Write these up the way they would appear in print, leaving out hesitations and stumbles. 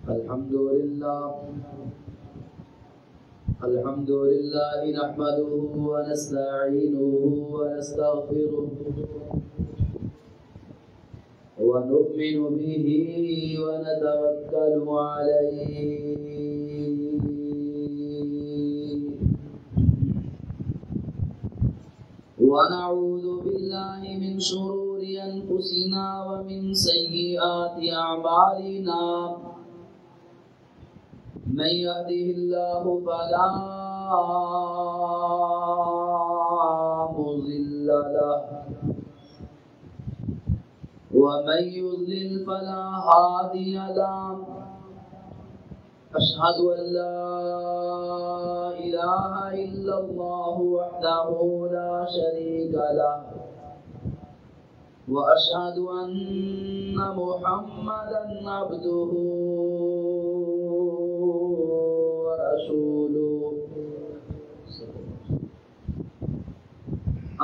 الحمد لله نحمده ونستعينه ونستغفره ونؤمن به ونتوكل عليه ونعوذ بالله من شرور أنفسنا ومن سيئات أعمالنا من يهده الله فلا مضل له ومن يضلل فلا هادي له أشهد أن لا إله إلا الله وحده لا شريك له وأشهد أن محمدا عبده ورسوله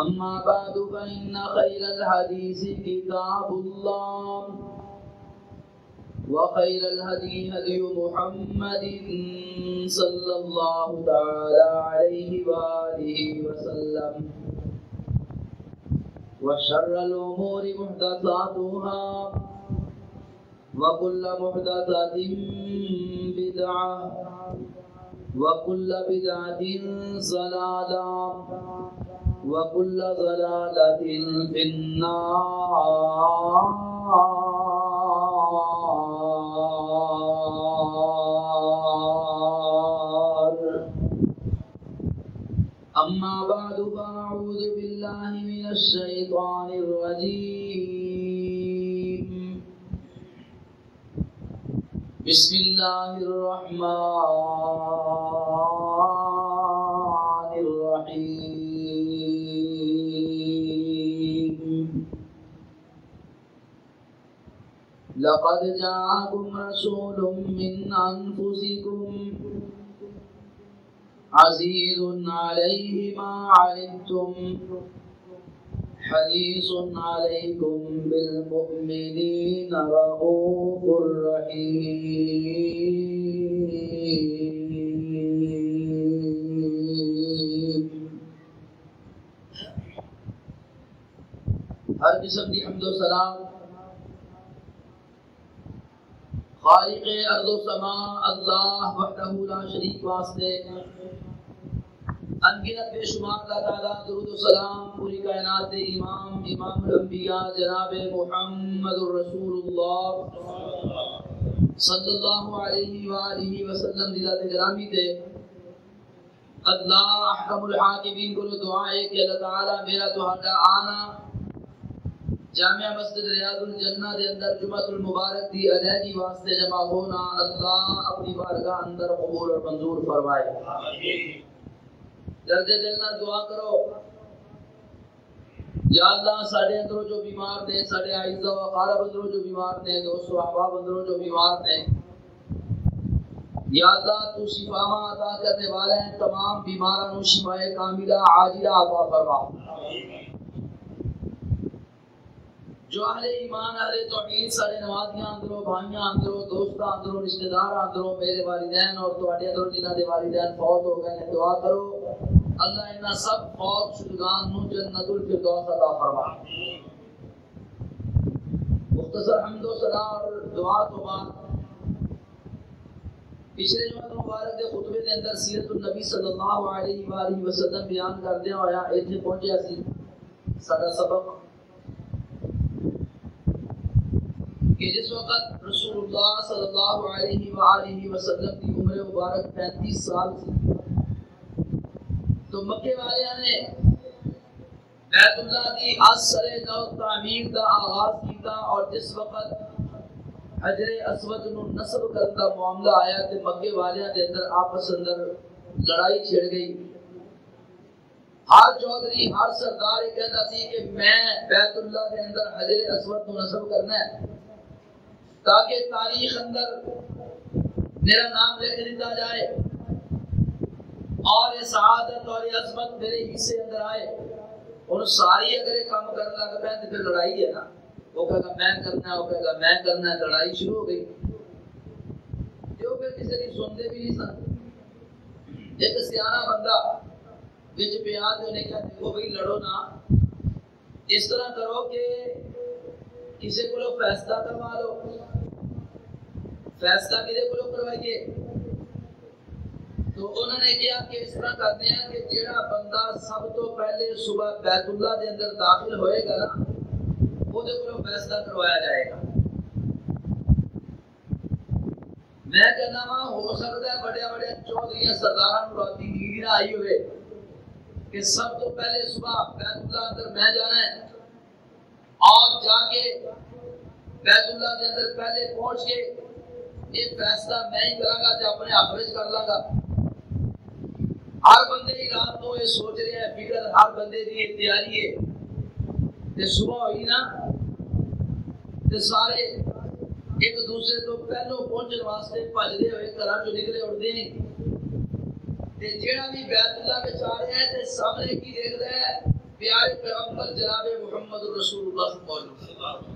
أما بعد فإن خير الحديث كتاب الله وخير الهدي هدي محمد صلى الله تعالى عليه وآله وسلم وشر الأمور محدثاتها وكل محدثة بدعة وكل بدعة ضلالة وكل ضلالة في النار. أما بعد فأعوذ بالله من الشيطان الرجيم. بسم الله الرحمن الرحيم. لقد جاءكم رسول من أنفسكم عزيز عليه ما عنتم حريص عليكم بالمؤمنين رؤوف رحيم. ہر قسم کی حمد و سلام خالق ارض و سماء اللہ وحدہ لا شریک واسطے انگنت بے شمار اللہ تعالیٰ درود و سلام پوری کائنات امام الانبیاء جناب محمد الرسول اللہ صلی اللہ علیہ وآلہ وسلم دی ذات گرامی تے. اللہ احکم الحاکمین کو دعا ہے کہ اللہ تعالیٰ میرا تہاڈا آنا جامعہ مسجد ریاض الجنہ دے اندر جمعۃ المبارک دی ادائیگی واسطے جمع ہونا اللہ اپنی بارگاہ اندر قبول اور منظور فرمائے. درد دل نہ دعا کرو یا اللہ ساڈے اندروں جو بیمار نے ساڈے اعزاء و اقارب اندروں جو بیمار نے دوست و احباب اندروں جو بیمار نے یا اللہ تو شفا عطا کرنے والے ہیں تمام بیماروں کو شفا کاملہ عاجلہ عطا فرما. جو اہل ایمان اہل توحید سارے نوازیاں اندروں بھائیاں اندروں دوستاں اندروں رشتہ دار اندروں میرے والدین اور تواڈے اندروں جنہاں دے والدین فوت ہو گئے ہیں دعا کرو اللہ انہاں سب فوت شدگان نو جنت الفردوس عطا فرما. مختصر حمد و ثنا اور دعا تو بعد پچھلے جمعہ مبارک دے خطبے دے اندر سیرت النبی صلی اللہ علیہ وآلہ وسلم بیان کردے ہویا ایتھے پہنچیا سی ساڈا سبق کہ جس وقت رسول اللہ صلی اللہ علیہ وآلہ وسلم کی عمر مبارک 35 سال تھی تو مکے والیاں نے بیت اللہ کی اثر نو تعمیر کا آغاز کیتا اور جس وقت حجر اسود نو نصب کرنے کا معاملہ آیا تے مکے والیاں دے اندر آپس اندر لڑائی چھڑ گئی. ہر چودھری ہر سردار یہ کہتا سی کہ میں بیت اللہ دے اندر حجر اسود نو نصب کرنا ہے تاکہ تاریخ اندر میرا نام لکھ دیتا جائے اور یہ سعادت اور یہ عظمت میرے حصے اندر آئے. اور ساری اگر یہ کام کرنے لگ پہ تو پھر لڑائی ہے نا. وہ کہے گا میں کرنا ہے, وہ کہے گا میں کرنا ہے, لڑائی شروع ہو گئی. پھر کسی کی سنتے بھی نہیں سن۔ ایک سیاح بندہ وچ پیا تے انہیں کہا دیکھو بھائی لڑو نہ، اس طرح کرو کہ کسی کو فیصلہ کروا لو۔ فیصلہ کسی کو کروائیے؟ تو انہوں نے کہا کہ اس طرح کرتے ہیں کہ جیڑا بندہ سب تو پہلے صبح بیت اللہ دے اندر داخل ہوئے گا نا، وہ دے کو فیصلہ کروایا جائے گا۔ میں کہنا وا ہو سکتا ہے بڑے بڑے چودھری سرداراں نوں راتی نیند نہ آئی ہوئے کہ سب تو پہلے صبح بیت اللہ اندر میں جانا ہے اور جا کے بیت اللہ کے اندر پہلے پہنچ کے یہ فیصلہ میں ہی کراں گا تے اپنے حق وچ کر لاں گا۔ ہر بندے کی رات کو یہ سوچ رہے ہیں، فکر ہر بندے کی تیاری ہے تے صبح ہوئی نا تے سارے ایک دوسرے تو پہلو پہنچنے واسطے بھجدے ہوئے گھراں چوں نکلے اٹھدے ہیں تے جیڑا بھی بیت اللہ وچ آ رہا ہے تے سامنے کی دیکھدا ہے پیارے پیغمبر جناب محمد رسول اللہ صلی اللہ علیہ وسلم۔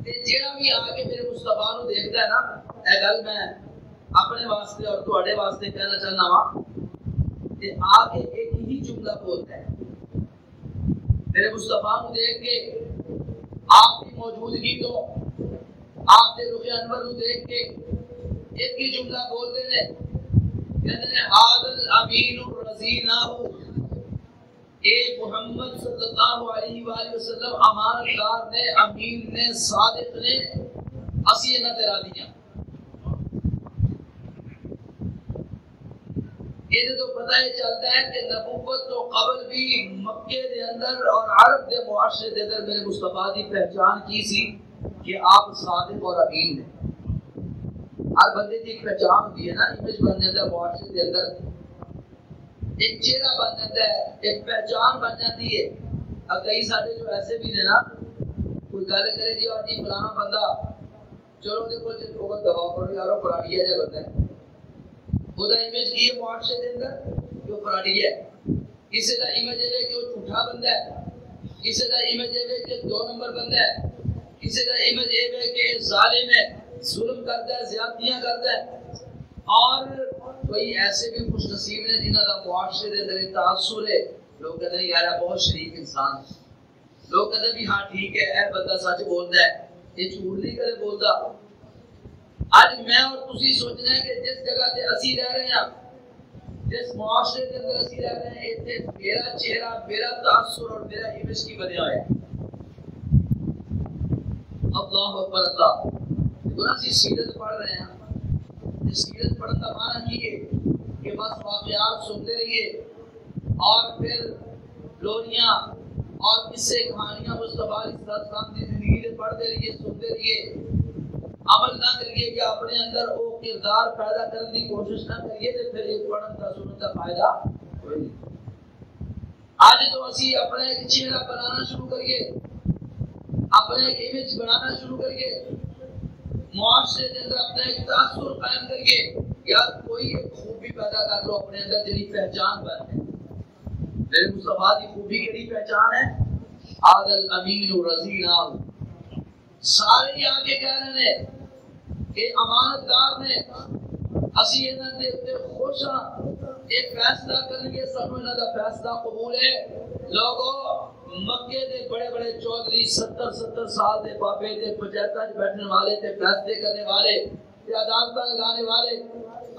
تے جیڑا بھی آ کے میرے مصطفیٰ نو دیکھدا ہے نا، اے گل میں اپنے واسطے اور تواڈے واسطے کہنا چاہنا وا کہ آ کے ایک ہی جملہ بولتا ہے میرے مصطفیٰ کو دیکھ کے، آپ کی موجودگی تو آپ کے رخ انور کو دیکھ کے ایک ہی جملہ بولتے ہیں، کہتے ہیں حاضر امین الرزینہ، اے محمد صلی اللہ علیہ وآلہ وسلم امانت دار نے، امین نے، صادق نے، اسی انہاں تے راضی ہیں۔ یہ تو پتہ ہی چلتا ہے کہ نبوت تو قبل بھی مکے دے اندر اور عرب دے معاشرے دے اندر میرے مصطفیٰ کی پہچان کی سی کہ آپ صادق اور امین ہیں۔ ہر بندے کی ایک پہچان ہوتی ہے نا، امیج بن جاتا ہے معاشرے دے اندر، ایک چہرہ بن جاتا ہے، ایک پہچان بن جاتی ہے۔ اب کئی سارے جو ایسے بھی نے نا، کوئی گل کرے جی اور جی فلانا بندہ، چلو دیکھو دباؤ کرو یارو فلاڑیا جا بندہ ہے، وہ امیج کی ہے معاشرے کے اندر کہ وہ فراڈی ہے۔ کسی کا امیج ہے کہ وہ جھوٹا بندہ ہے، کسی کا امیج ہے کہ 2 نمبر بندہ ہے، کسی کا امیج ہے کہ ظالم ہے، ظلم کرتا ہے، زیادتیاں کرتا ہے، اور کوئی ایسے بھی خوش نصیب نے جنہوں کا معاشرے کے اندر تاثر ہے، لوگ کہتے ہیں یار بہت شریف انسان ہے، لوگ کہتے ہیں بھی ہاں ٹھیک ہے اے بندہ سچ بولتا ہے، یہ جھوٹ نہیں کدے بولتا۔ آج میں اور تسی سوچنا ہے کہ جس جگہ تے اسی رہ رہے ہیں، جس معاشرے کے اندر اسی رہ رہے ہیں، اتنے میرا چہرہ، میرا تاثر اور میرا امیج کی بنیا ہے۔ اللہ اکبر اللہ۔ دیکھو اسی سیرت پڑھ رہے ہیں، سیرت پڑھنے کا معنی یہ ہے کہ بس واقعات سنتے رہیے اور پھر لوریاں اور قصے کہانیاں مصطفیٰ علیہ السلام کی زندگی سے پڑھتے رہیے، سنتے رہیے، عمل نہ کریے کہ اپنے اندر وہ کردار پیدا کرنے کی کوشش نہ کریے تو پھر ایک پڑھن کا سننے کا فائدہ کوئی نہیں۔ آج تو اسی اپنا ایک چہرہ بنانا شروع کریے، اپنا ایک امیج بنانا شروع کریے، معاشرے کے اندر اپنا ایک تاثر قائم کریے، یا کوئی ایک خوبی پیدا کر لو اپنے اندر جنی پہچان بن ہے۔ میرے مصطفیٰ کی خوبی کی پہچان ہے عادل امین رضینا، سارے یہاں کے کہہ رہے ہیں کہ امانت دار نے، اسی انہاں دے تے خوش ہاں، ایک فیصلہ کریں گے، سانو انہاں دا فیصلہ قبول ہے۔ لوگوں مکے دے بڑے بڑے چودھری 70 سال دے بابے دے پنچایتاں وچ بیٹھنے والے تے فیصلے کرنے والے تے عدالتاں لگانے والے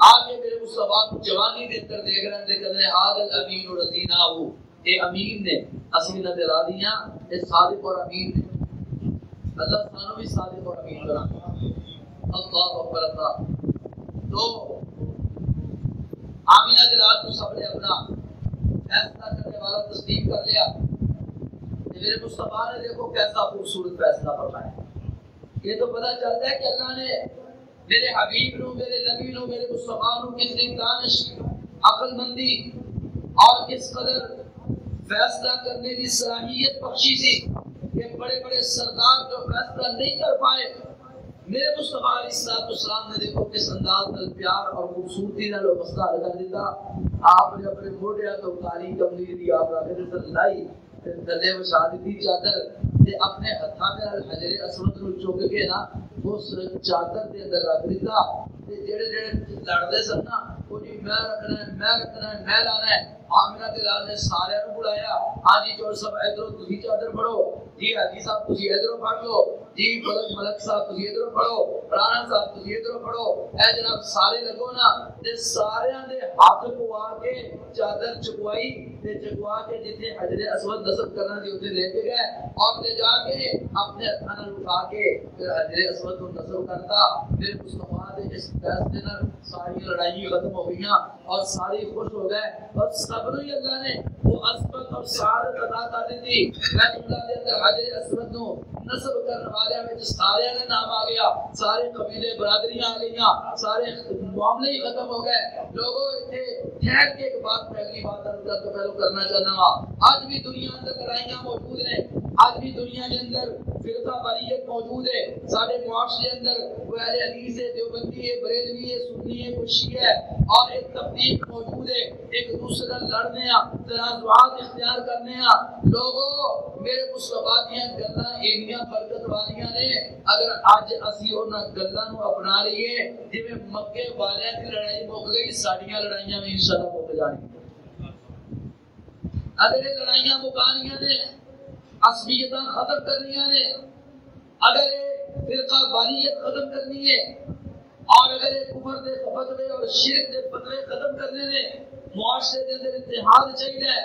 آگے میرے مصطفیٰ کو جوانی دے اندر دیکھ رہے ہیں، کہتے ہیں عادل امین رضینا، اے امین نے، اسی انہاں دے راضی ہاں، اے صادق اور امین نے۔ اللہ سانو بھی صادق اور امین بنا۔ اللہ اکبر اللہ۔ تو آمینہ کے رات کو سب نے اپنا فیصلہ کرنے والا تصدیق کر لیا۔ میرے مصطفیٰ نے دیکھو کیسا خوبصورت فیصلہ فرمایا۔ یہ تو پتہ چلتا ہے کہ اللہ نے میرے حبیب نو، میرے نبی نو، میرے مصطفیٰ نو کتنی دانش، عقل مندی اور کس قدر فیصلہ کرنے کی صلاحیت بخشی تھی کہ بڑے بڑے سردار جو فیصلہ نہیں کر پائے، میرے مصطفیٰ علیہ السلام نے دیکھو کس انداز میں پیار اور خوبصورتی نے لوگ مسئلہ حل کر دیتا۔ آپ نے اپنے موڈیا تو کالی کملی دی آپ رکھے لائی، تھلے بچھا دی چادر تے اپنے ہتھاں میں حجر اسود نو چک کے نا اس چادر دے اندر رکھ دیتا تے جڑے جڑے لڑدے سن نا وہ جی میں رکھنا ہے میں لانا ہے آمنہ تے لال نے سارے نو بلایا ہاں جی چور سب ادھر تسی چادر پڑھو جی حاجی صاحب تسی ادھر پڑھ لو جی ملک صاحب تسی ادھر پڑھو رانا صاحب تسی ادھر پڑھو اے جناب سارے لگو نا تے سارے دے ہاتھ پوا کے چادر چکوائی تے چکوا کے جتنے حجر اسود نصب کرنا سی اوتھے لے کے گئے اور لے جا کے اپنے ہاتھاں نال اٹھا کے پھر حجر اسود کو نصب کرتا پھر مصطفیٰ دے اس فیصلے نال ساری لڑائیاں ختم ہو گئیاں اور سارے خوش ہو گئے اور سب نو اللہ نے وہ عظمت اور سعادت عطا کر دی بیت اللہ دے اندر حجر اسود نو نصب کرنے والے وچ سارے نے نام آ گیا سارے قبیلے برادریاں آ گئیاں سارے معاملے ہی ختم ہو گئے لوگوں ایتھے ٹھہر کے ایک بات پہلی بات عرض پہلو کرنا چاہنا وا آج بھی دنیا اندر لڑائیاں موجود ہیں آج بھی دنیا کے اندر فرقہ واریت موجود ہے سارے معاشرے اندر وہ اہل حدیث ہے دیوبندی ہے بریلوی ہے سنی ہے شیعہ ہے اور ایک تفریق موجود ہے ایک دوسرے لڑنے تنازعات اختیار کرنے لوگوں میرے مصطفیٰ دیاں گلاں اینیاں برکت والیاں نے اگر اج اسی انہاں گلاں نو اپنا لئیے جویں مکے والیاں دی لڑائی مک گئی ساڈیاں لڑائیاں بھی انشاءاللہ مک جانگیاں اگر یہ لڑائیاں مکانیاں نے عصبیتاں ختم کرنیاں نے اگر فرقہ واریت ختم کرنی ہے اور اگر کفر دے فتوے اور شرک دے فتوے ختم کرنے نے معاشرے دے اندر اتحاد چاہیے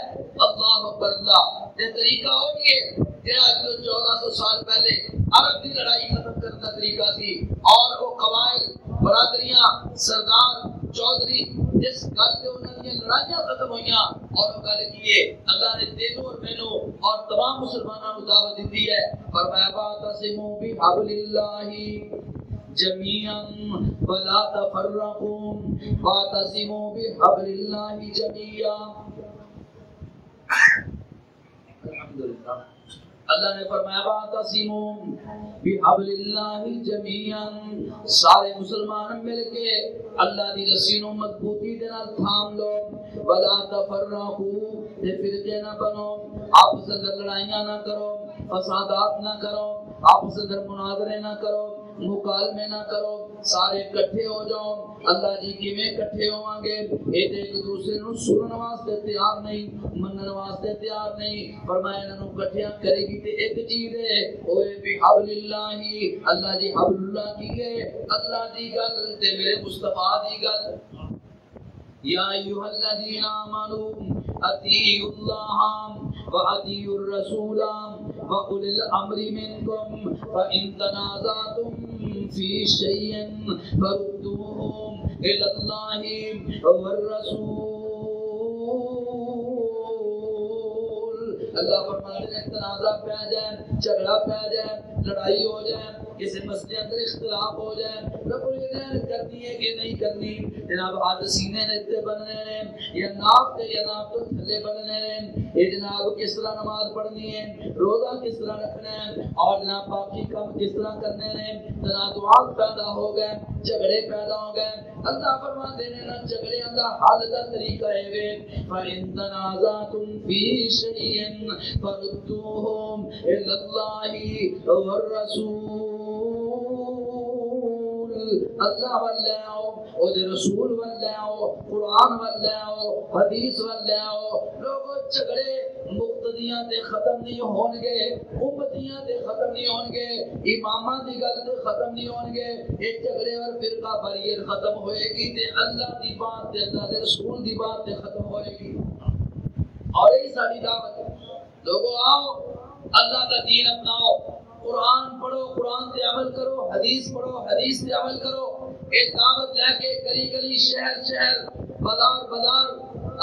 اللہ اکبر اللہ تے طریقہ ہوئی ہے جڑا 1400 سال پہلے عرب دی لڑائی ختم کرنے کا طریقہ سی اور وہ قبائل برادریاں سردار چودھری جس گل تے انہاں دی لڑائیاں ختم ہوئیاں اور وہ گل کیے اللہ نے تینوں اور مینوں اور تمام مسلمانوں کو دعوت دی ہے فرمایا واعتصموا بحبل اللہ جميعا ولا تفرقوا واعتصموا بحبل الله جميعا الحمدللہ اللہ نے فرمایا واعتصموا بحبل الله جميعا سارے مسلمان مل کے اللہ دی رسی نو مضبوطی دے نال تھام لو ولا تفرقوا تے فرقے نہ بنو آپس میں لڑائیاں نہ کرو فسادات نہ کرو آپس میں مناظرے نہ کرو مکالمے نہ کرو سارے اکٹھے ہو جاؤ اللہ جی کیویں اکٹھے ہوواں گے ایک دوسرے نو سنن واسطے تیار نہیں منن واسطے تیار نہیں فرمایا انہاں نو اکٹھیاں کرے گی تے ایک چیز ہے اوے بحبل اللہ اللہ جی حبل اللہ کی ہے اللہ دی گل تے میرے مصطفیٰ دی گل یا ایھا الذین آمنوا اطیعوا اللہ واطیعوا الرسول وَأُولِي الْأَمْرِ مِنْكُمْ فَإِنْ تَنَازَعْتُمْ فِي شَيْءٍ فَرُدُّوهُ إِلَى اللَّهِ وَالرَّسُولِ اللہ فرماتے ہیں تنازع پہ آ جائے جھگڑا پہ آ جائے لڑائی ہو جائے کسی مسئلے اندر اختلاف ہو جائے رب العالمین کرنی ہے کہ نہیں کرنی جناب ہاتھ سینے نے بننے نے یا ناف تو تھلے بننے نے یہ جناب کس طرح نماز پڑھنی ہے روزہ کس طرح رکھنا ہے اور جناب باقی کام کس طرح کرنے نے تنازعات پیدا ہو گئے جھگڑے پیدا ہو گئے اللہ فرماتے ہیں نا جھگڑے دا حل دا طریقہ ہے فَإِن تَنَازَعْتُمْ فِي شَيْءٍ فَرُدُّوهُ إِلَى اللَّهِ وَالرَّسُولِ اللہ والے آؤ او دے رسول والے آؤ قرآن والے آؤ حدیث والے آؤ لوگوں جھگڑے مقتدیاں دے ختم نہیں ہون گے امتیاں دے ختم نہیں ہون گے اماماں دی گل دے ختم نہیں ہون گے یہ جھگڑے اور فرقہ واریت ختم ہوئے گی تے اللہ دی بات تے اللہ دے رسول دی بات تے ختم ہوئے گی اور یہی ساری دعوت ہے لوگوں آؤ اللہ کا دین اپناؤ قرآن پڑھو قرآن سے عمل کرو حدیث پڑھو حدیث سے عمل کرو ایک دعوت لے کے گلی گلی شہر شہر بازار بازار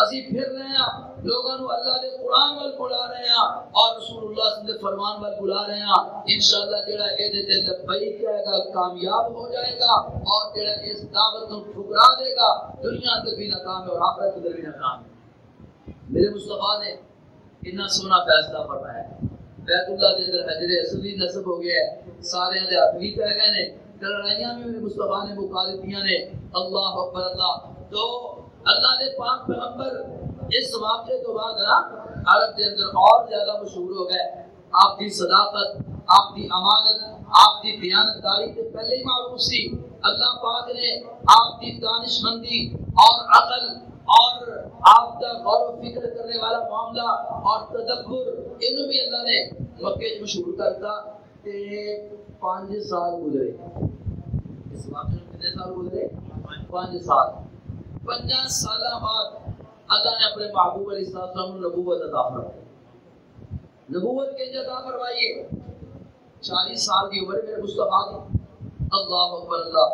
اسی پھر رہے ہیں لوگوں کو اللہ دے قرآن وال بلا رہے ہیں اور رسول اللہ صلی اللہ علیہ وسلم دے فرمان وال بلا رہے ہیں انشاءاللہ جڑا اے دے لبیک کہے گا کامیاب ہو جائے گا اور جڑا اس دعوت کو ٹھکرا دے گا دنیا اندر بھی ناکام ہے اور آخرت اندر بھی ناکام ہے میرے مصطفیٰ نے اتنا سونا فیصلہ فرمایا ہے بیت اللہ دے اندر حجر اسود نصب ہو گیا ہے سارے دے ہاتھ بھی پہ گئے نے لڑائیاں میں میرے مصطفیٰ نے مکا دیتیاں نے اللہ اکبر اللہ تو اللہ دے پاک پیغمبر اس واقعے تو بعد نا عرب دے اندر اور زیادہ مشہور ہو گئے آپ کی صداقت آپ کی امانت آپ کی دیانتداری سے پہلے ہی معروف سی. اللہ پاک نے آپ کی دانشمندی اور عقل اور آپ کا غور و فکر کرنے والا معاملہ اور تدبر انہوں بھی اللہ نے مکے میں مشہور کرتا. 5 سال گزرے. اس واقعے میں کتنے سال گزرے؟ 5 سال. 5 سال بعد اللہ نے اپنے محبوب علیہ السلام کو نبوت عطا فرمائی. نبوت کے عطا فرمائیے. 40 سال کی عمر میں مصطفیٰ کی. اللہ اکبر اللہ.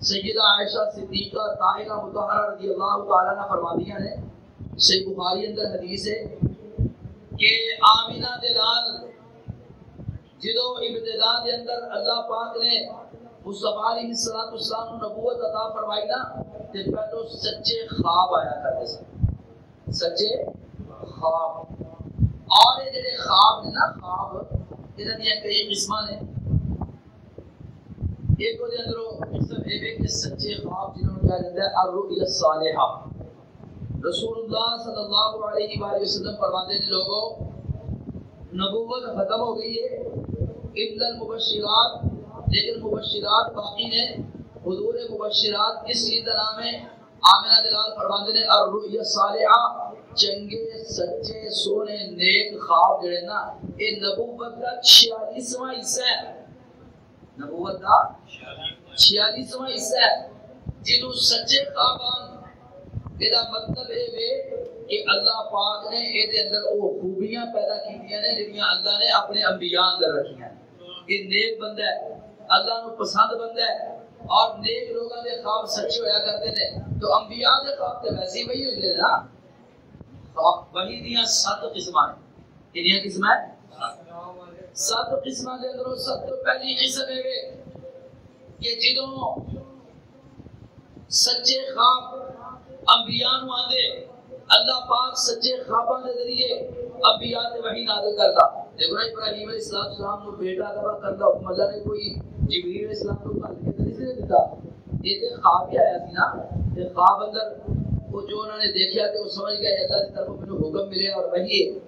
سیدہ عائشہ صدیقہ طاہرہ مطہرہ رضی اللہ تعالیٰ عنہ فرماتی ہیں، صحیح بخاری اندر حدیث ہے کہ آمینہ دے نال جدو ابتدا دے اندر اللہ پاک نے مصطفیٰ علیہ السلام کو نبوت عطا فرمائی نا تے پہلو سچے خواب آیا کرتے سن. سچے خواب. اور یہ جڑے خواب نے نا، خواب انہاں دی کئی قسماں نے. ایک دے اندروں سب ایک سچے خواب جنہوں نے کہا جاتا ہے الرؤیا الصالحہ. رسول اللہ صلی اللہ علیہ وآلہ وسلم فرماتے ہیں لوگوں نبوت ختم ہو گئی ہے الا المبشرات، لیکن مبشرات باقی ہیں. حضور مبشرات کس چیز کا نام ہے؟ آمنہ دلال فرماتے ہیں الرؤیا الصالحہ، چنگے سچے سونے نیک خواب جڑے نا یہ نبوت کا 46واں حصہ ہے. نبوت کا 46واں حصہ ہے جنہوں سچے خوابان. یہ مطلب ہے کہ اللہ پاک نے یہ اندر وہ خوبیاں پیدا کی نے جنہیں اللہ نے اپنے انبیاء اندر رکھی ہیں. یہ نیک بندہ ہے، اللہ کو پسند بندہ ہے، اور نیک لوگوں کے خواب سچے ہویا کرتے ہیں. تو انبیاء کے خواب تو ویسے ہی وہی ہوتے ہیں نا. وہی دیاں 7 قسمیں ہیں. کنیاں قسمیں؟ 7 قسمیں دے اندر سب تو پہلی قسم ہے کہ جدوں سچے خواب انبیاء نو آندے اللہ پاک سچے خواباں دے ذریعے انبیاء تے وحی نازل کرتا. دیکھو ابراہیم علیہ السلام کو بیٹا دبا کرتا حکم اللہ نے کوئی جبریل علیہ السلام کو کل کے نہیں دیتا. یہ تے خواب ہی آیا سی نا. تے خواب اندر وہ جو انہوں نے دیکھا تے وہ سمجھ گئے اللہ کی طرف میں حکم ملے اور وحی ہے.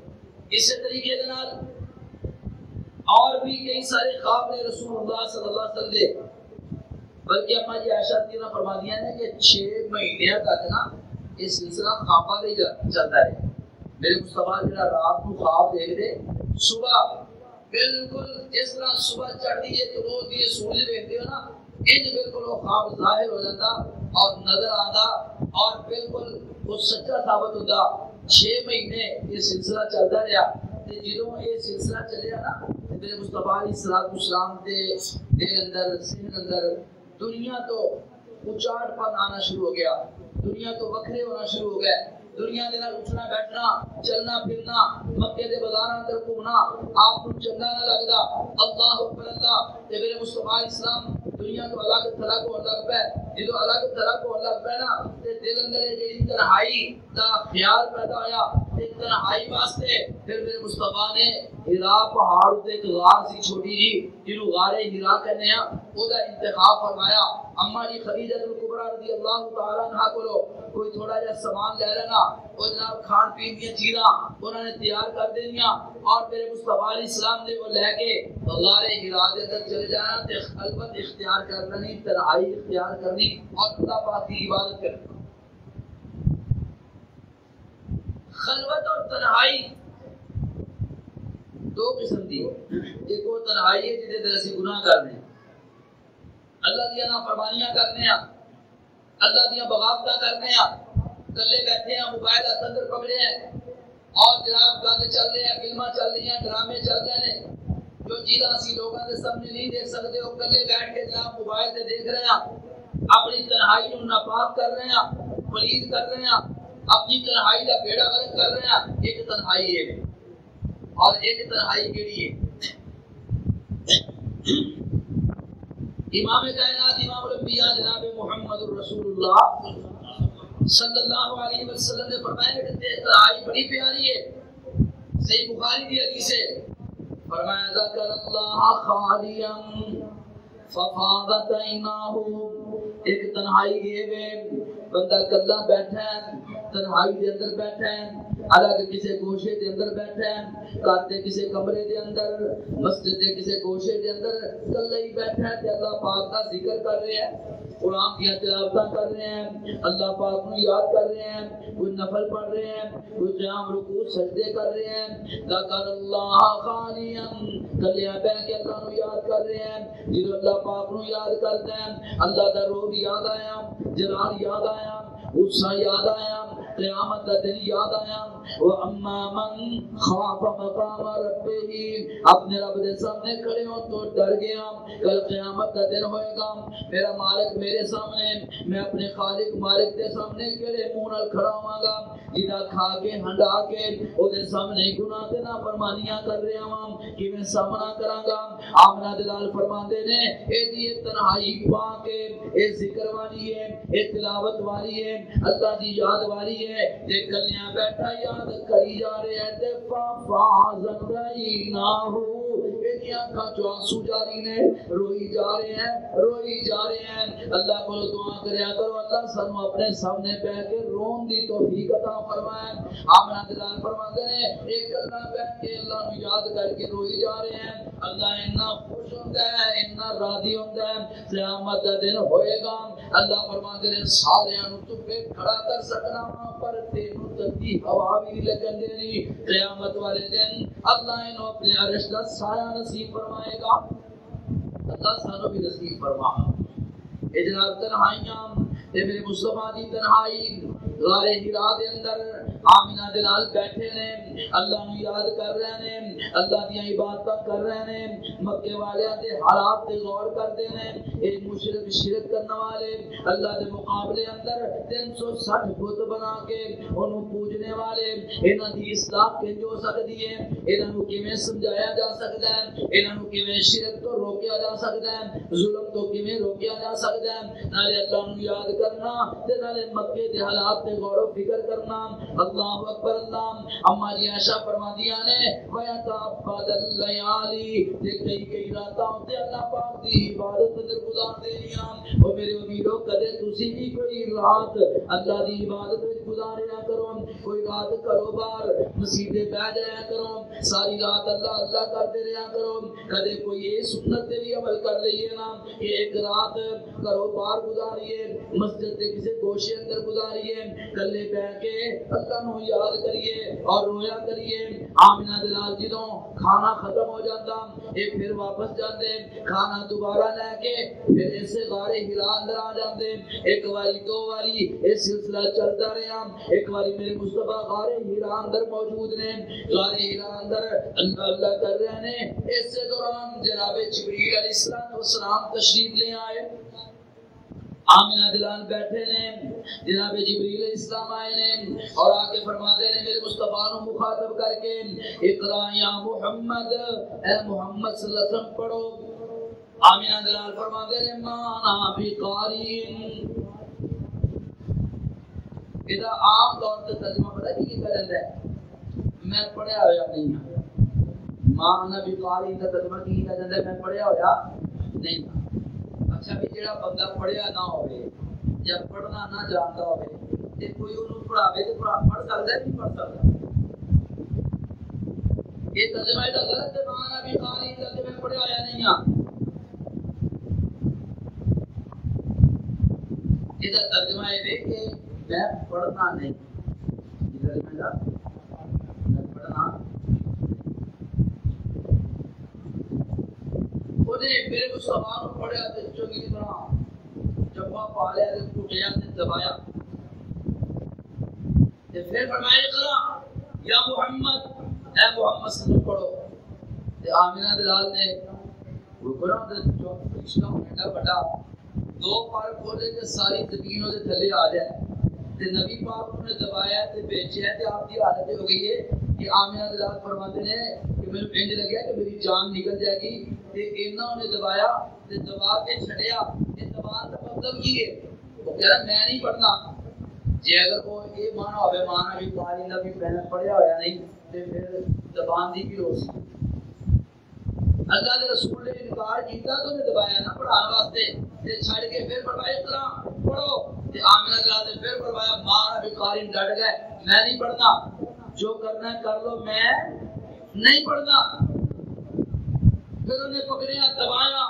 اسی طریقے دے نال اور بھی کئی سارے خواب نے رسول اللہ صلی اللہ علیہ وسلم دے. بلکہ اما جی عائشہ نے فرما دیا ہے کہ 6 مہینے تک نا یہ سلسلہ خواباں کا چلتا ہے. میرے مصطفیٰ جڑا رات کو خواب دیکھ دے صبح بالکل جس طرح صبح چڑھتی ہے تو روز یہ سورج دیکھتے ہو نا انج بالکل وہ خواب ظاہر ہو جاتا اور نظر آتا اور بالکل وہ سچا ثابت ہوتا. 6 مہینے یہ سلسلہ چلتا رہا. جدوں یہ سلسلہ چلیا نا میرے مصطفیٰ علیہ السلام دے دل اندر ذہن اندر دنیا تو اچاٹ پن آنا شروع ہو گیا. دنیا تو وکھرے ہونا شروع ہو گئے. دنیا دے نال اٹھنا بیٹھنا چلنا پھرنا مکے دے بازاراں اندر گھومنا آپ کو چنگا نہ لگدا. اللہ اکبر اللہ. تے میرے مصطفیٰ علیہ السلام دنیا تو الگ تھلگ ہون لگ پے. جدوں الگ تھلگ ہون لگ پے نا تے دل اندر جڑی تنہائی دا خیال پیدا ہویا. تے تنہائی واسطے پھر میرے مصطفیٰ نے ہرا پہاڑ تے ایک غار سی چھوٹی جی جنوں غار ہرا کہنے ہیں او دا انتخاب فرمایا. اما جی خدیجہ الکبریٰ رضی اللہ تعالی عنہا کو کوئی تھوڑا جا سامان لے لینا اور جناب کھان پین کی چیزاں انہوں نے تیار کر دینیاں اور میرے مصطفیٰ علیہ السلام نے وہ لے کے غار ہرا دے اندر چلے جانا تے خلوت اختیار کرنی تنہائی اختیار کرنی اور اللہ پاک کی عبادت کرنی. خلوت اور تنہائی 2 قسم دی. ایک وہ تنہائی ہے جہدے اندر اسی گناہ کرنے اللہ دیا نافرمانیاں کرنے ہیں اللہ دیا بغاوتاں کرنے ہیں کلے بیٹھے ہیں موبائل ہاتھ اندر پکڑے ہیں اور جناب گانے چل رہے ہیں فلماں چل رہی ہیں ڈرامے چل رہے ہیں. جو چیزاں اسی لوگوں کے سامنے نہیں دیکھ سکتے وہ کلے بیٹھ کے جناب موبائل سے دیکھ رہے ہیں. اپنی تنہائی کو ناپاک کر رہے ہیں پلید کر رہے ہیں اپنی تنہائی کا بیڑا غرق کر رہے ہیں. ایک تنہائی ہے اور ایک تنہائی کیڑی ہے. امام کائنات امام الانبیاء جناب محمد رسول اللہ صلی اللہ علیہ وسلم نے فرمایا کہ تنہائی بڑی پیاری ہے. صحیح بخاری کی حدیث ہے. فرمایا ذکر اللہ خالیا ففاضت عیناہ. ایک تنہائی یہ ہے بندہ کلا بیٹھا ہے تنہائی دے اندر بیٹھا ہے، الگ کسی گوشے دے اندر بیٹھا ہے، گھر دے کسی کمرے دے اندر، مسجد دے کسی گوشے دے اندر کلا ہی بیٹھا ہے تے اللہ پاک کا ذکر کر رہے ہیں، قرآن کی تلاوت کر رہے ہیں، اللہ پاک کو یاد کر رہے ہیں، کوئی نفل پڑھ رہے ہیں، کوئی قیام رکوع سجدے کر رہے ہیں، ذکر اللہ خالیا کلیا بیٹھ کے اللہ نو یاد کر رہے ہیں، جدو اللہ پاک نو یاد کرتے ہیں اللہ دا روح یاد آیا، جلال یاد آیا، غصہ یاد آیا، قیامت کا دن یاد آیا، وَأَمَّا مَنْ خَافَ مَقَامَ رَبِّهِ اپنے رب دے سامنے کھڑے ہو تو ڈر گیا، کل قیامت کا دن ہوئے گا، میرا مالک میرے سامنے، میں اپنے خالق مالک دے سامنے کیڑے منہ نال کھڑا ہواں گا، جدا کھا کے ہنڈا کے او دے سامنے گناہ تے نافرمانیاں کر رہا ہاں، کیویں سامنا کراں گا؟ آمنہ دلال فرماندے نے اے دی تنہائی پا کے اے ذکر والی ہے، اے تلاوت والی ہے، اللہ دی یاد والی ہے، تے کلیاں بیٹھا یاد کری جا رہے ہیں تے فَفَازَنَّيْنَاهُ میری آنکھاں جو آنسو جاری نے، روئی جا رہے ہیں، روئی جا رہے ہیں، اللہ کو دعا کریا کرو اللہ سانو اپنے سامنے بیٹھ کے رون دی توفیق عطا فرمائے۔ آمنہ دلال فرماتے ہیں ایک اللہ بیٹھ کے اللہ نو یاد کر کے روئی جا رہے ہیں، اللہ اتنا خوش ہوتا ہے، اتنا راضی ہوتا ہے، قیامت کا دن ہوئے گا، اللہ فرماتے ہیں سارے نو چپے کھڑا کر سکنا پر تینوں تندی ہوا بھی لگن دینی، قیامت والے دن اللہ انہوں اپنے عرش کا سایہ نصیب فرمائے گا، اللہ سانو بھی نصیب فرما۔ اے جناب تنہائیاں تے میرے مصطفیٰ دی تنہائی غار حرا دے اندر آمنہ دلال بیٹھے نے، اللہ نو یاد کر رہے نے، اللہ دی عبادت کر رہے نے، مکے والے دے حالات تے غور کرتے نے، ایک مشرک شرک کرنے والے اللہ دے مقابلے اندر 360 بت بنا کے انہوں پوجنے والے، انہاں دی اصلاح کیوں ہو سکتی ہے، انہاں نو کیویں سمجھایا جا سکتا ہے، انہاں نو کیویں شرک تو روکیا جا سکتا ہے، ظلم تو کیویں روکیا جا سکتا ہے، نالے اللہ نو یاد کرنا تے نالے مکے دے حالات تے غور و فکر کرنا۔ اللہ اکبر اللہ۔ اما جی عائشہ فرماندیاں نے وَيَتَعَبَّدَ اللَّيَالِي تے کئی راتاں تے اللہ پاک دی عبادت تے گزار دینیاں۔ او میرے امیرو کدے تسی بھی کوئی رات اللہ دی عبادت وچ گزاریا کرو، کوئی رات کرو بار مسیدے بیٹھ جایا کرو، ساری رات اللہ اللہ کرتے رہیا کرو، کدے کوئی یہ سنت تے بھی عمل کر لئیے نا کہ ایک رات کرو بار گزاریے، مسجد کے کسی گوشے اندر گزاریے، کلے بیٹھ کے اللہ نو یاد کریے اور رویا کریے۔ آمنہ دلال جدوں کھانا ختم ہو جاتا اے پھر واپس جاندے، کھانا دوبارہ لے کے پھر اسے غار حرا اندر آ جاندے، ایک باری دو باری یہ سلسلہ چلتا رہا، ایک باری میرے مصطفیٰ غار حرا اندر موجود نے، غار حرا اندر اللہ اللہ کر رہے ہیں، اس دوران جناب جبریل علیہ السلام تشریف لے آئے، آمنہ دلال بیٹھے نے، جناب جبریل علیہ السلام آئے نے اور آگے فرماتے ہیں میرے مصطفیٰ نو مخاطب کر کے اقرا یا محمد، اے محمد صلی اللہ علیہ وسلم پڑھو۔ آمنہ دلال فرماتے ہیں مانا بقارین، یہ عام طور سے ترجمہ پتہ نہیں کیا جاتا ہے، میں پڑھیا ہوا نہیں ہوں، مانا بقارین کا ترجمہ کیا جاتا ہے میں پڑھیا ہوا نہیں ہوں۔ اچھا بھی جڑا بندہ پڑھیا نہ ہوئے یا پڑھنا نہ جانتا ہوئے تے کوئی انہوں پڑھاوے تو پڑھ سکتا ہے نہیں پڑھ سکتا، یہ ترجمہ ایسا غلط ہے، مانا بھی قاری کہ میں پڑھیا ہوا نہیں ہوں، یہ ترجمہ ہے کہ میں پڑھنا نہیں، یہ ترجمہ ہے میں پڑھنا میرے مصطفیٰ کو پڑھیا تے چنگی طرح جبا پا لیا تے کٹیا تے دبایا تے پھر فرمایا اقرا یا محمد، اے محمد صلی اللہ علیہ وسلم پڑھو، تے آمنہ دلال نے رکنا تے جو فرشتہ ہونا بڑا دو پار کھولے تے ساری زمین دے تھلے آ جائے تے نبی پاک نے دبایا تے بیچیا تے آپ دی حالت ہو گئی ہے کہ آمنہ دلال فرماتے ہیں کہ میرے انج لگیا کہ میری جان نکل جائے گی تے انہوں نے دبایا تے دبا کے چھڑیا، یہ دبان کا مطلب یہ ہے وہ کہہ رہا میں نہیں پڑھنا، جے اگر وہ یہ مانا ہوئے مانا بھی قاری نہ بھی پہلے پڑھیا ہویا نہیں تے پھر دبان دی بھی ہو سی، اللہ کے رسول نے انکار کیتا تو نے دبایا نہ پڑھانے واسطے تے چھڑ کے پھر فرمایا اقرا پڑھو، آمنہ دلال نے پھر فرمایا ماں بقاری، ڈٹ گئے میں نہیں پڑھنا، جو کرنا ہے کر لو میں نہیں پڑھنا۔ پھر انہیں پکڑیا دبایا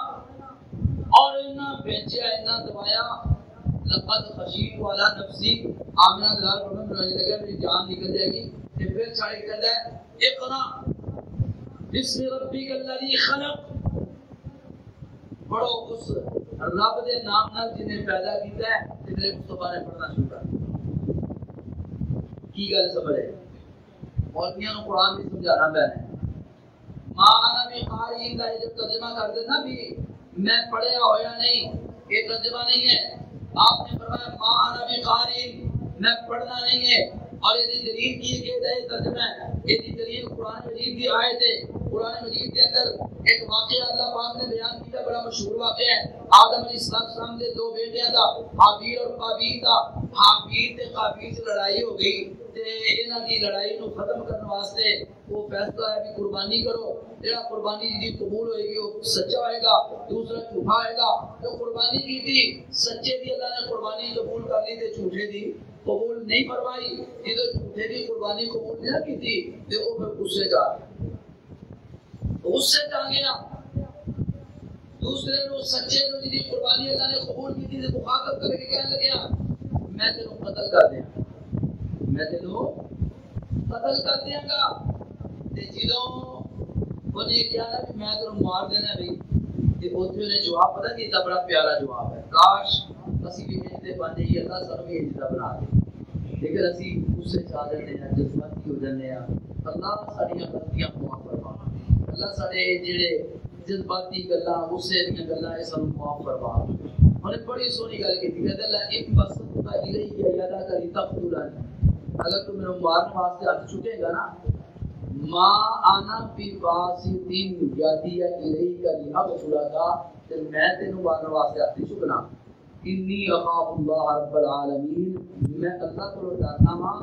اور انہاں بھیجیا انہاں دبایا، لقد خشیت والا نفسی، آمنہ دلال کو مجھے لگا میری جان نکل جائے گی، پھر چھاڑی کہتا ہے اقرا بسم ربک الذی خلق، پڑھو اس رب دے نام نال جنہیں پیدا کیتا ہے، جنہیں مصطفیٰ نے پڑھنا شروع کر کی گل سمجھ ہے۔ مولویوں کو قرآن بھی سمجھانا پہنے ماں آنا بھی قاری کا یہ جب ترجمہ کر دینا بھی میں پڑھیا ہویا نہیں، یہ ترجمہ نہیں ہے۔ آپ نے فرمایا ماں آنا بھی قاری، میں پڑھنا نہیں ہے، اور یہ دلیل کی کہ یہ ترجمہ ہے، یہ دلیل قرآن مجید کی آیت ہے۔ قرآن مجید کے اندر ایک واقعہ اللہ پاک نے بیان کیا، بڑا مشہور واقعہ ہے۔ آدم علیہ السلام کے دو بیٹے تھا، حابیل اور قابیل تھا۔ حابیل تے قابیل سے لڑائی ہو گئی تے انہاں دی لڑائی نو ختم کرنے واسطے وہ فیصلہ ہے کہ قربانی کرو، جڑا قربانی جی قبول ہوئے گی وہ سچا ہوئے گا، دوسرا جھوٹا ہوئے گا۔ جو قربانی کی تھی سچے دی اللہ نے قربانی قبول کر لی تے جھوٹے دی قبول نہیں فرمائی۔ جدو جھوٹے دی قربانی قبول نہ کی تھی تے وہ پھر غصے جا گیا، دوسرے نو سچے نو جی قربانی اللہ نے قبول کی تھی تے مخاطب کر کے کہنے لگیا میں تینوں قتل کر دیا، میں تینوں قتل کر دیا گا۔ تے جدوں انہیں کیا نا کہ میں تینوں مار دینا بھی، تے اوتھے نے جواب پتہ کیتا، بڑا پیارا جواب ہے، کاش اسی بھی انجدے بن جائیے، اللہ سانوں بھی انجدہ بنا دے، لیکن اسی اس سے چاہ جاتے ہیں، جذباتی ہو جاتے ہیں۔ اللہ ساڑیاں غلطیاں معاف فرما، اللہ ساڑے جڑے جذباتی گلاں غصے دیاں گلاں اے سانوں معاف فرما۔ انہیں بڑی سونی گل کی تھی، کہتے اللہ ایک بسط کا الہی کیا یادا کری تقتلن، اگر تو میرے مارنے واسطے ہاتھ چھٹے گا نا، ما انا فی باسطین یادی الہی کری اقتلا کا، تو میں تینوں مارنے واسطے ہاتھ چھکنا۔ انی اخاف اللہ رب العالمین، میں اللہ کو ڈرتا ہاں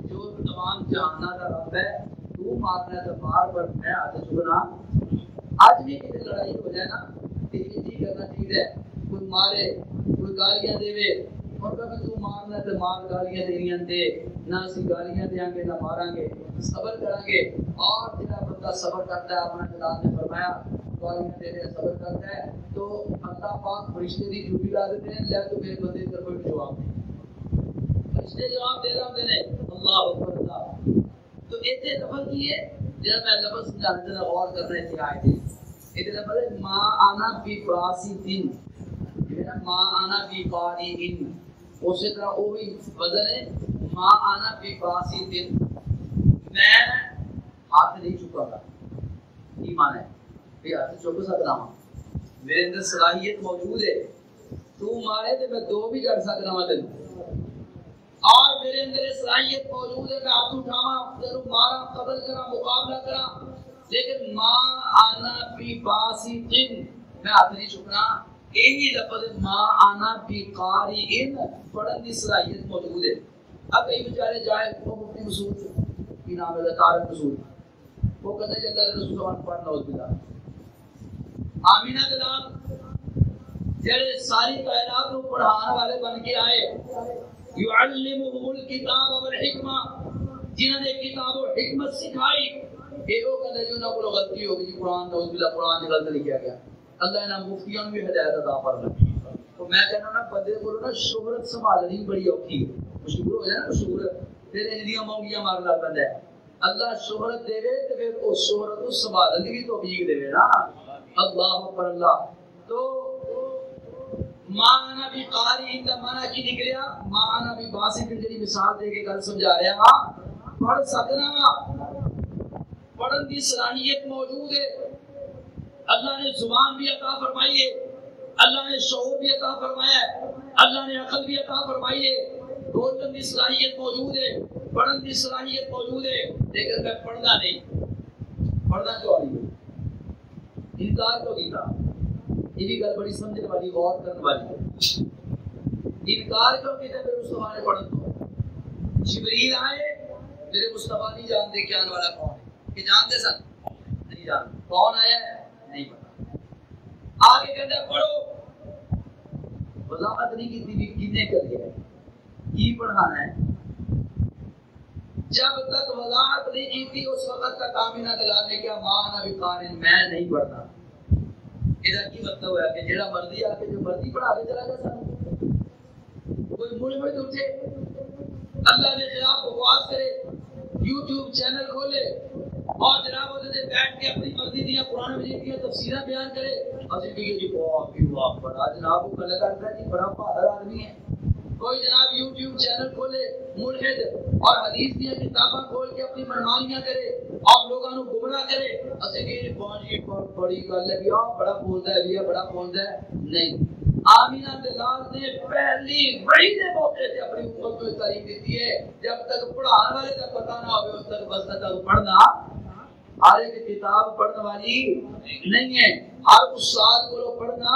جو تمام جہانہ کا رب ہے، تو مارنا ہے تو مار، پر میں ہاتھ چھکنا۔ آج بھی کسی لڑائی ہو جائے نا تیری جی کرنا ٹھیک ہے، کوئی مارے کوئی گالیاں دے اور کبھی تو مارنا ہے تو مار، گالیاں دینیاں دے، نہ اسی گالیاں دیاں گے نہ ماراں گے، صبر کریں گے۔ اور جہاں بندہ صبر کرتا ہے، اپنا جلال نے فرمایا گالیاں دے رہے صبر کرتا ہے تو اللہ پاک فرشتے دی ڈیوٹی لا دیتے ہیں، لے تو میرے بندے کی طرف جواب دے، فرشتے جواب دے رہے ہوتے ہیں، اللہ اکبر اللہ۔ تو ایسے لفظ کی ہے جب میں لفظ سمجھانا چاہتا غور کرنا ہے آئے تھے، یہ لفظ ہے ما انا بی باسطین، ما انا بی قارئین، اسی طرح وہی وزن ہے ما انا بی باسطین، میں ہاتھ نہیں چکا گا۔ ایمان ہے یہ ہاتھ چک سکتا ہوں، میرے اندر صلاحیت موجود ہے، تو مارے تو میں دو بھی کر سکتا ہوں تینوں، اور میرے اندر صلاحیت موجود ہے، میں ہاتھ اٹھاواں تینوں مارا قتل کرا مقابلہ کرا، لیکن ما انا بی باسطین، میں ہاتھ نہیں چکنا۔ یہی لفظ ما انا بی قارئین، پڑھن کی صلاحیت موجود ہے۔ اب کئی بیچارے جائے وہ مفتی مسعود کی نام ہے طارق مسعود، وہ کہتے ہیں اللہ رسول زبان پڑھنا ہوتا ہے۔ آمینہ دلال جڑے ساری کائنات کو پڑھانے والے بن کے آئے، یعلمہم الکتاب والحکمہ، جنہوں نے کتاب و حکمت سکھائی، یہ وہ کہتے ہیں جو انہوں کو غلطی ہوگی جی قرآن نعوذ باللہ قرآن سے غلط لکھا گیا، اللہ نے مفتیوں بھی ہدایت عطا فرمائی۔ تو میں کہنا نا بندے کو نا شہرت سنبھالنی بڑی اوکھی ہے، مشہور ہو جائے نا مشہور پھر انہاں مونگیاں مارن لگ پیندا ہے۔ اللہ شہرت دے تو پھر اس شہرت کو سنبھالنے کی توفیق دے نا، اللہ اکبر اللہ۔ تو مانا بھی قاری کا مانا کی نکلیا، مانا بھی باسی کی جڑی مثال دے کے گل سمجھا رہا ہاں، پڑھ سکنا وا، پڑھن کی صلاحیت موجود ہے، اللہ نے زبان بھی عطا فرمائی ہے، اللہ نے شعور بھی عطا فرمایا ہے، اللہ نے عقل بھی عطا فرمائی ہے، بولنے کی صلاحیت موجود ہے، پڑھن کی صلاحیت موجود ہے، لیکن میں پڑھنا نہیں، پڑھنا کیوں نہیں، انکار کیوں کیتا؟ یہ بھی گل بڑی سمجھنے والی غور کرنے والی ہے۔ انکار کیوں کیتا میرے مصطفیٰ نے پڑھن تو؟ جبریل آئے، میرے مصطفیٰ نہیں جانتے کہ آنے والا کون ہے، کہ جانتے سن؟ نہیں جانتے، کون آیا ہے نہیں پتا۔ آگے کہتے ہیں پڑھو، وضاحت نہیں کی تھی کتنے کر دیا کی پڑھانا ہے. جب تک وضاحت نہیں کی تھی اس وقت تک آمینہ دلال نے کیا مانا بھی قارن میں نہیں پڑھتا. یہ کی مطلب ہوا کہ جڑا مرضی آ کے جو مرضی پڑھا کے چلا جائے سانو کوئی ملحد اٹھے اللہ کے خلاف بکواس کرے یوٹیوب چینل کھولے اور جناب وہ بیٹھ کے اپنی مرضی دیا قرآن مجید کی تفسیریں بیان کرے اسی کہ جی واہ بڑا جناب وہ کل کرتا ہے جی بڑا بہادر آدمی ہے. کوئی جناب یوٹیوب چینل کھولے ملحد اور حدیث کی کتاباں کھول کے اپنی منمانیاں کرے اور لوگوں کو گمراہ کرے اسی کہ کون جی بڑی گل ہے بھی بڑا بولتا ہے بھی بڑا بولتا ہے. نہیں, آمینہ دلال نے پہلی وحی کے موقع سے اپنی امت کو تعلیم دی ہے جب تک پڑھانے والے کا پتہ نہ ہو اس تک بس تک پڑھنا. ہر ایک کتاب پڑھنے والی نہیں ہے, ہر استاد کو پڑھنا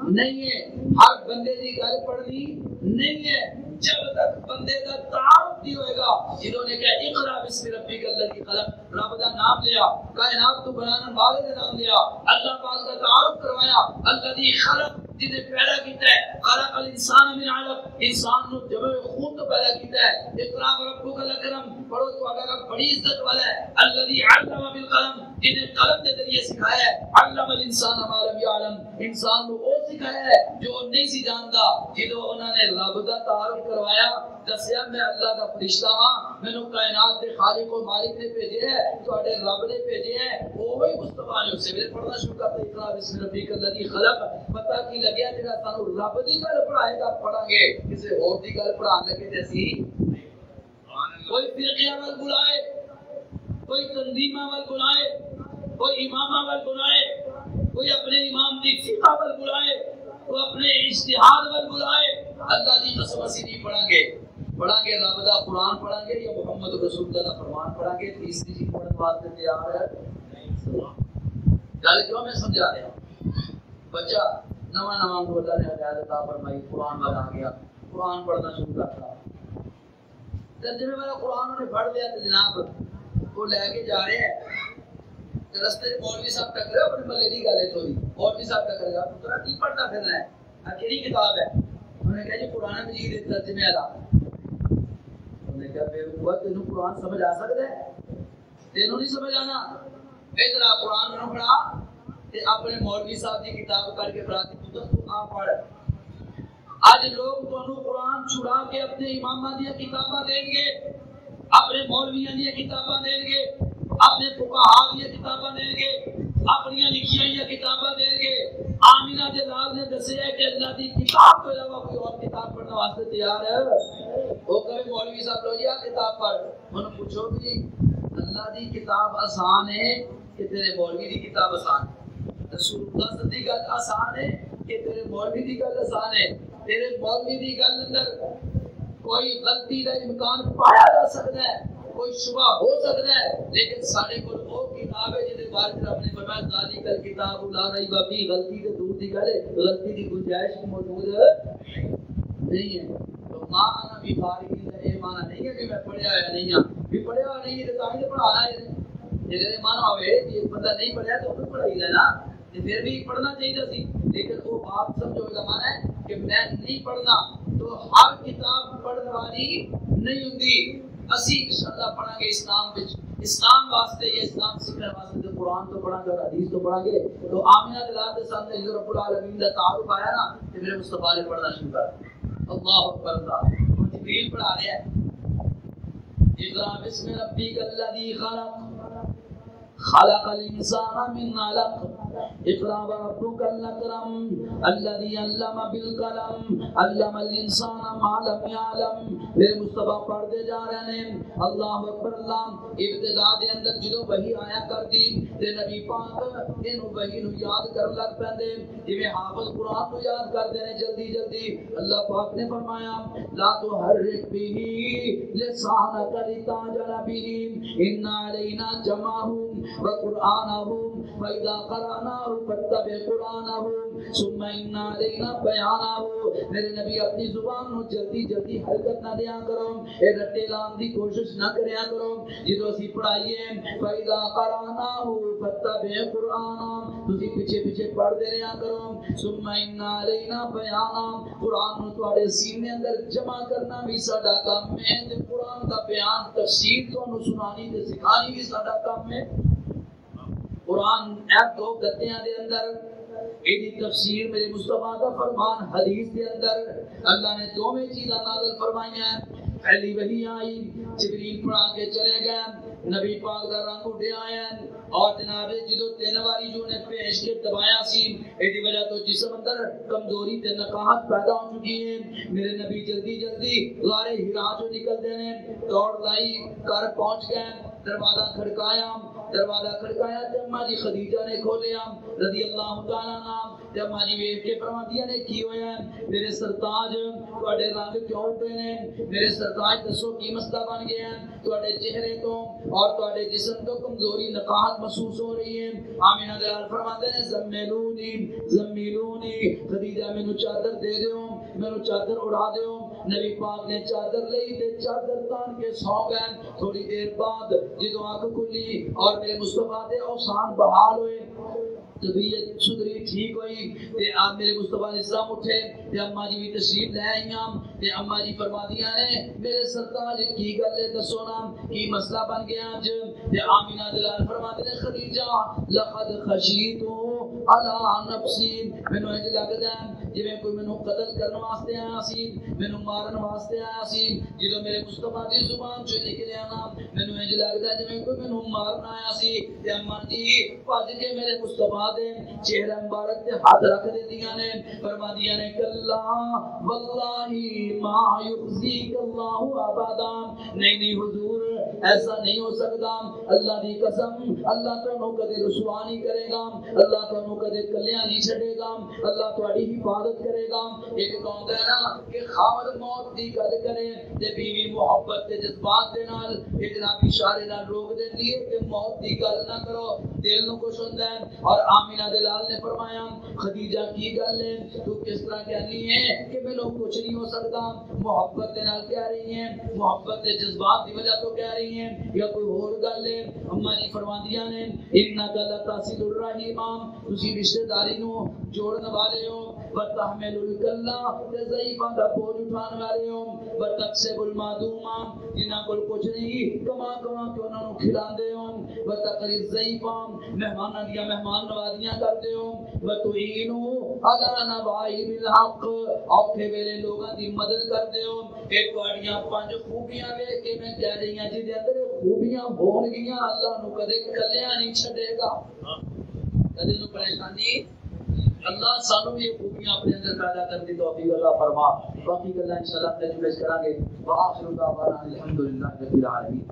نہیں ہے, ہر بندے کی گل پڑھنی نہیں ہے جب تک بندے کا تعارف نہیں ہوئے گا. جنہوں نے کہا اقرا بسم ربک الذی خلق رب کا نام لیا کائنات کو بنانے والے کا نام لیا اللہ پاک کا تعارف کروایا الذی خلق جس نے پیدا کیتا ہے خلق الانسان من علق انسان کو جمع خون تو پیدا کیتا ہے. اقرا ربک الاکرم پڑھو تو اللہ بڑی عزت والا ہے. الذی علم بالقلم جس نے قلم کے ذریعے سکھایا ہے. علم الانسان ما لم يعلم انسان کو وہ سکھایا ہے جو نہیں سی جانتا. جدو انہوں نے رب کا تعارف کروایا دسیا میں اللہ کا فرشتہ ہاں مینوں کائنات کے خالق و مالک نے بھیجے ہے تواڈے رب نے بھیجے ہے. وہی مصطفیٰ نے اسے پڑھنا شروع کر دیا اقرا بسم ربک الذی خلق. پتہ کی لگیا جڑا سانو رب دی گل پڑھائے گا پڑھاں گے کسی اور دی گل پڑھان لگے تے اسی کوئی فرقیاں ول بلائے کوئی تنظیماں ول بلائے کوئی اماماں ول بلائے کوئی اپنے امام دی فقہ ول بلائے کوئی اپنے اجتہاد ول بلائے اللہ دی قسم اسی نہیں پڑھاں گے رب دا قرآن پڑھاں گے یا محمد رسول اللہ دا فرمان پڑھاں گے. تیسری چیز پڑھنے واسطے تیار ہے گل کیوں میں سمجھا رہا ہوں. بچہ نواں کو اللہ نے ہدایت عطا فرمائی قرآن والا آ گیا قرآن پڑھنا شروع کرتا ترجمے والا قرآن نے پڑھ لیا تو جناب وہ لے کے جا رہے ہیں رستے مولوی صاحب ٹکرے اپنے ملے کی گل ہے تھوڑی مولوی صاحب ٹکر گیا پترا کی پڑھتا پھرنا ہے کہڑی کتاب ہے. انہوں نے کہا جی قرآن مجید ترجمے والا. انہوں نے کہا بے وقوع تینوں قرآن سمجھ آ سکتا ہے تینوں نہیں سمجھ آنا ادھر آ قرآن میں پڑھا تے اپنے مولوی صاحب کی کتاب کر کے پڑھا پتر تو آ پڑھ. آج لوگ تانوں قرآن چھڑا کے اپنے اماماں دی کتاباں دیں گے اپنے مولویاں دی کتاباں دیں گے اپنے فقہاء دی کتاباں دیں گے اپنی لکھیاں ہوئی کتاباں دیں گے. آمینہ دلال نے دسیا کہ اللہ دی کتاب کے علاوہ کوئی اور کتاب پڑھنے واسطے تیار ہے. وہ کہے مولوی صاحب لو جی آ کتاب پڑھ. انہوں پوچھو بھی اللہ دی کتاب آسان ہے کہ تیرے مولوی دی کتاب آسان ہے. رسول اللہ صلی اللہ علیہ وسلم دی گل آسان ہے کہ تیرے مولوی دی گل آسان ہے. تیرے مولوی دی گل اندر کوئی غلطی کا امکان پایا جا سکتا ہے کوئی شبہ ہو سکتا ہے لیکن سارے کو وہ کتاب ہے جس بارے میں اپنے فرمایا ذالک الکتاب لا ریب فیہ غلطی کے دور دی گل ہے غلطی دی گنجائش موجود نہیں ہے. تو ماں انا بھی فارغ ہے مانا نہیں ہے کہ میں پڑھیا ہے نہیں ہاں بھی پڑھیا نہیں ہے تو تاں پڑھانا ہے اگر مانا ہوئے کہ بندہ نہیں پڑھیا تو پھر پڑھائی ہے نا پھر بھی پڑھنا چاہیے سی. لیکن وہ بات سمجھو کا مانا ہے کہ میں نہیں پڑھنا تو ہر کتاب پڑھنے والی نہیں ہوندی. اسی انشاءاللہ پڑھیں گے اسلام وچ اسلام واسطے یہ اسلام سیکھنے واسطے تو قرآن تو پڑھیں گے حدیث تو پڑھیں گے. تو آمینہ دلال کے سامنے حضور رب العالمین کا تعارف آیا نا کہ میرے مصطفیٰ نے پڑھنا شروع کر اللہ اکبر. اللہ جبریل پڑھا رہا ہے اقرا بسم ربک الذی خلق خلق الانسان من علق اقرا وربک الاکرم الذی علم بالقلم علم الانسان ما لم يعلم. میرے مصطفیٰ پڑھتے جا رہے ہیں اللہ اکبر. اللہ ابتدا دے اندر جدو وحی آیا کر دی تے نبی پاک اینو وحی نو یاد کر لگ پیندے جویں حافظ قرآن نو یاد کردے نے جلدی جلدی. اللہ پاک نے فرمایا لا تحرک به لسانک لتعجل به ان علینا جمعہ وقرآنہ فإذا قرأنا قرأناه فاتبع قرآنه ثم إن علينا بيانه. میرے نبی اپنی زبان نو جلدی جلدی حرکت نہ دیا کرو، اے رٹے لان دی کوشش نہ کریا کرو. جدو اسی پڑھائیے فَإِذَا قَرَأْنَاهُ فَاتَّبِعْ قُرْآنَهُ، تسی پیچھے پیچھے پڑھ دے رہا کرو. ثم إِنَّ عَلَيْنَا بَيَانَهُ، قرآن نو تواڈے سینے اندر جمع کرنا بھی ساڈا کام ہے، تے قرآن دا بیان تفسیر تانوں سنانی تے سکھانی بھی ساڈا کام ہے. قرآن ایپ دو گتیاں دے اندر ایدی تفسیر میرے مصطفیٰ کا فرمان حدیث کے اندر اللہ نے دو میں چیزاں نازل فرمائی ہیں. پہلی وحی آئی، جبریل پڑھا کے چلے گئے، نبی پاک دا رنگ اٹھے آئے ہیں، اور جناب جدو 3 باری جو نے پیش کے دبایا سی، ایدی وجہ تو جسم اندر کمزوری تے نقاہت پیدا ہو چکی ہے. میرے نبی جلدی جلدی غار حرا جو نکل دے نے، دوڑ لائی، گھر پہنچ گئے، دروازہ کھڑکایا تے اماں جی خدیجہ نے کھولیا رضی اللہ تعالیٰ عنہ. تے اماں جی ویکھ کے فرماندیاں نے کی ہویا ہے میرے سرتاج تواڈے رنگ کیوں اٹھے نے؟ میرے سرتاج دسو کی مسئلہ بن گیا ہے؟ تواڈے چہرے تو اور تواڈے جسم تو کمزوری نقاہت محسوس ہو رہی ہے. آمینہ دلال فرماندے نے زمیلونی خدیجہ مینوں چادر دے دیو، مینوں چادر اڑا دیو. نبی پاک نے چادر لئی تے چادر تان کے سو گئے. تھوڑی دیر بعد جدو آنکھ کھلی اور میرے مصطفیٰ دے اوسان بحال ہوئے، طبیعت سدھری ٹھیک ہوئی، تے آپ میرے مصطفیٰ علیہ السلام اٹھے تے اماں جی بھی تشریف لے آئیاں. تے اماں جی فرمادیاں نے میرے سرتاج کی گل ہے دسو نا کی مسئلہ بن گیا اج؟ تے آمینہ دلال فرماتے نے خدیجہ لقد خشیت علی نفسی، مینوں انج لگدا ہے جویں کوئی مینوں قتل کرن واسطے آیا سی، مینوں مارن واسطے آیا سی. جدوں میرے مصطفیٰ دی زبان چوں نکلیا نا مینوں انج لگدا جویں کوئی مینوں مارن آیا سی. تے اماں جی بھج کے میرے مصطفیٰ دے چہرہ مبارک تے ہاتھ رکھ دیندیاں نے، فرمادیاں نے کلا واللہ ما یخزیک اللہ ابدا، نہیں حضور ایسا نہیں ہو سکتا، اللہ دی قسم اللہ تانوں کدے رسوا نہیں کرے گا، اللہ تانوں کدے کلیاں نہیں چھڑے گا، اللہ تہاڈی حفاظت کرے گا. ایک کہندا ہے نا کہ خاوند موت دی گل کرے تے بیوی محبت تے جذبات دے نال اتنا اشارے نال روک دیندی ہے کہ موت دی گل نہ کرو، دل نو کچھ ہوندا ہے. اور آمینہ دلال نے فرمایا خدیجہ کی گل ہے تو کس طرح کہنی ہے کہ مینوں کچھ نہیں ہو سکتا؟ محبت دے نال کہہ رہی ہیں، محبت دے جذبات دی وجہ تو کہہ رہی ہیں یا کوئی اور گل ہے؟ اماں جی فرماندیاں نے انک لتصل الرحیم، تسی رشتہ داری نو جوڑن والے ہو، وتحمل الکلا تے ضعیفاں دا بوجھ اٹھان والے ہو، وتکسب المعدوم جنہاں کول کچھ نہیں کما کے انہاں نو کھلاندے ہو، وتقری الضعیفاں مہماناں دیاں مہمان نوازیاں کرتے ہو، وتعینو علی نوائب الحق اوکھے ویلے لوگاں دی مدد کرتے ہو. اے تہاڈیاں 5 خوبیاں ویکھ کے میں کہہ رہی ہاں جی دے اندر خوبیاں ہون گیاں اللہ نو کدے کلیاں نہیں چھڈے گا، کدے نو پریشانی. اللہ سانو بھی خوبیاں اپنے اندر پیدا کرنے کی توفیق عطا فرما. باقی گلاں انشاءاللہ اپنے جلوس کریں گے. وآخر دعوانا الحمدللہ رب العالمین.